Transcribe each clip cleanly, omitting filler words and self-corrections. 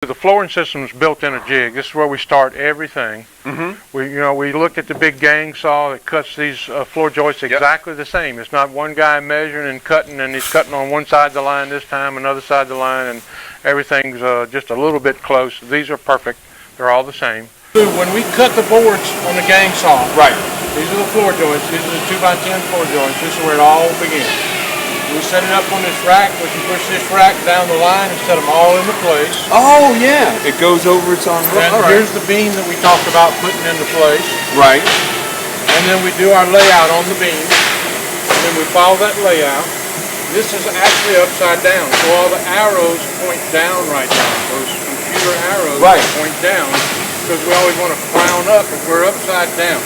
the flooring system is built in a jig. This is where we start everything. We looked at the big gang saw that cuts these floor joists exactly the same. It's not one guy measuring and cutting, and he's cutting on one side of the line this time, another side of the line, and everything's just a little bit close. These are perfect. They're all the same. When we cut the boards on the gang saw, these are the floor joists. These are the 2x10 floor joists. This is where it all begins. We set it up on this rack. We can push this rack down the line and set them all into place. Oh, yeah. It goes over its own. And here's the beam that we talked about putting into place. Right. And then we do our layout on the beam. And then we follow that layout. This is actually upside down. So all the arrows point down right now. Those computer arrows point down because we always want to crown up if we're upside down.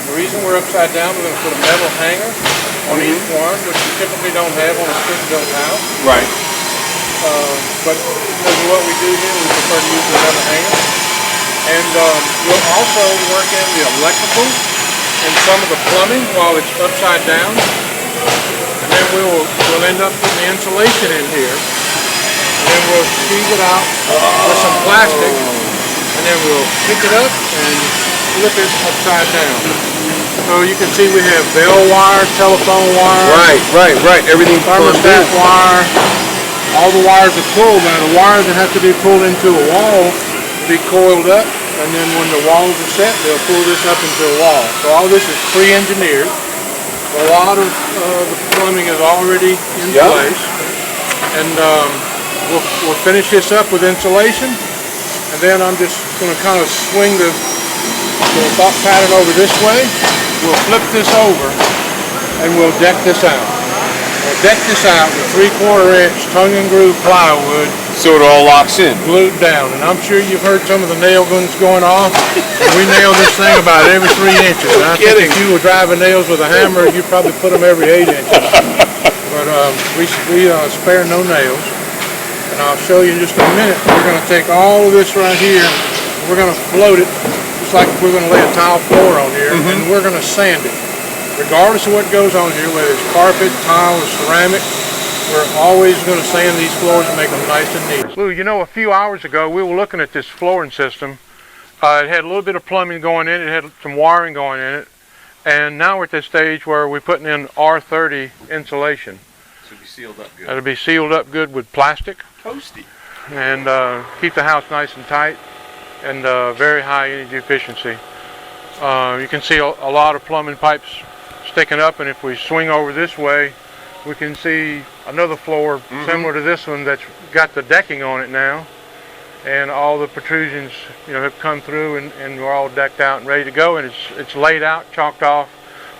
The reason we're upside down, we're going to put a metal hanger on each one, which you typically don't have on a stick-built house. Right. But because of what we do here, we prefer to use the metal hanger. And we'll also work in the electrical and some of the plumbing while it's upside down. And then we'll end up putting the insulation in here. And then we'll squeeze it out with some plastic. And then we'll pick it up and flip it upside down. So you can see we have bell wire, telephone wire. Right. Everything thermostat wire. All the wires are pulled. Now the wires that have to be pulled into a wall be coiled up, and then when the walls are set, they'll pull this up into a wall. So all this is pre-engineered. A lot of the plumbing is already in place. And we'll finish this up with insulation, and then I'm just going to kind of swing the top pattern over this way. We'll flip this over and we'll deck this out. We'll deck this out with 3/4 inch tongue and groove plywood. So it all locks in. Glued down. And I'm sure you've heard some of the nail guns going off. We nail this thing about every 3 inches. And I think if you were driving nails with a hammer, you'd probably put them every 8 inches. But we spare no nails. And I'll show you in just a minute. We're going to take all of this right here. We're going to float it. Like if we're going to lay a tile floor on here, and we're going to sand it. Regardless of what goes on here, whether it's carpet, tile, or ceramic, we're always going to sand these floors and make them nice and neat. Lou, you know, a few hours ago we were looking at this flooring system. It had a little bit of plumbing going in it, had some wiring going in it, and now we're at this stage where we're putting in R30 insulation. So it'll be sealed up good. It'll be sealed up good with plastic. Toasty. And keep the house nice and tight. And very high energy efficiency. You can see a lot of plumbing pipes sticking up, and if we swing over this way, we can see another floor similar to this one that's got the decking on it now, and all the protrusions, have come through, and we're all decked out and ready to go, and it's laid out, chalked off,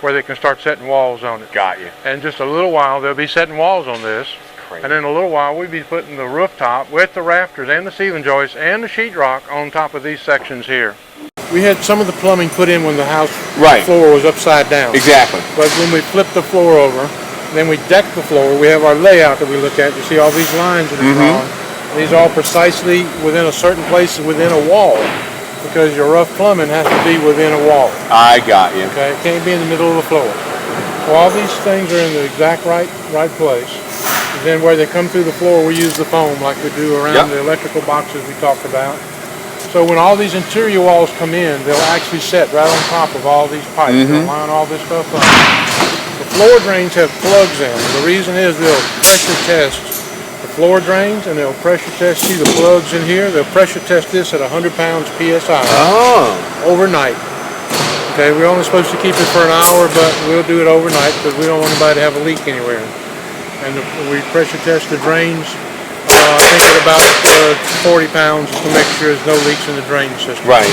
where they can start setting walls on it. Got you. And just a little while, they'll be setting walls on this. And in a little while, we'll be putting the rooftop with the rafters and the ceiling joists and the sheetrock on top of these sections here. We had some of the plumbing put in when the house floor was upside down. Exactly. But when we flip the floor over, then we deck the floor, we have our layout that we look at. You see all these lines that are drawn. These are all precisely within a certain place within a wall, because your rough plumbing has to be within a wall. I got you. Okay, it can't be in the middle of the floor. So all these things are in the exact right place. And then where they come through the floor, we use the foam like we do around the electrical boxes we talked about. So when all these interior walls come in, they'll actually set right on top of all these pipes. They'll line all this stuff up. The floor drains have plugs in them. The reason is they'll pressure test the floor drains, and they'll pressure test, see the plugs in here, they'll pressure test this at 100 pounds PSI overnight. Okay, we're only supposed to keep it for an hour, but we'll do it overnight because we don't want anybody to have a leak anywhere. And we pressure test the drains, I think at about 40 pounds to make sure there's no leaks in the drain system. Right.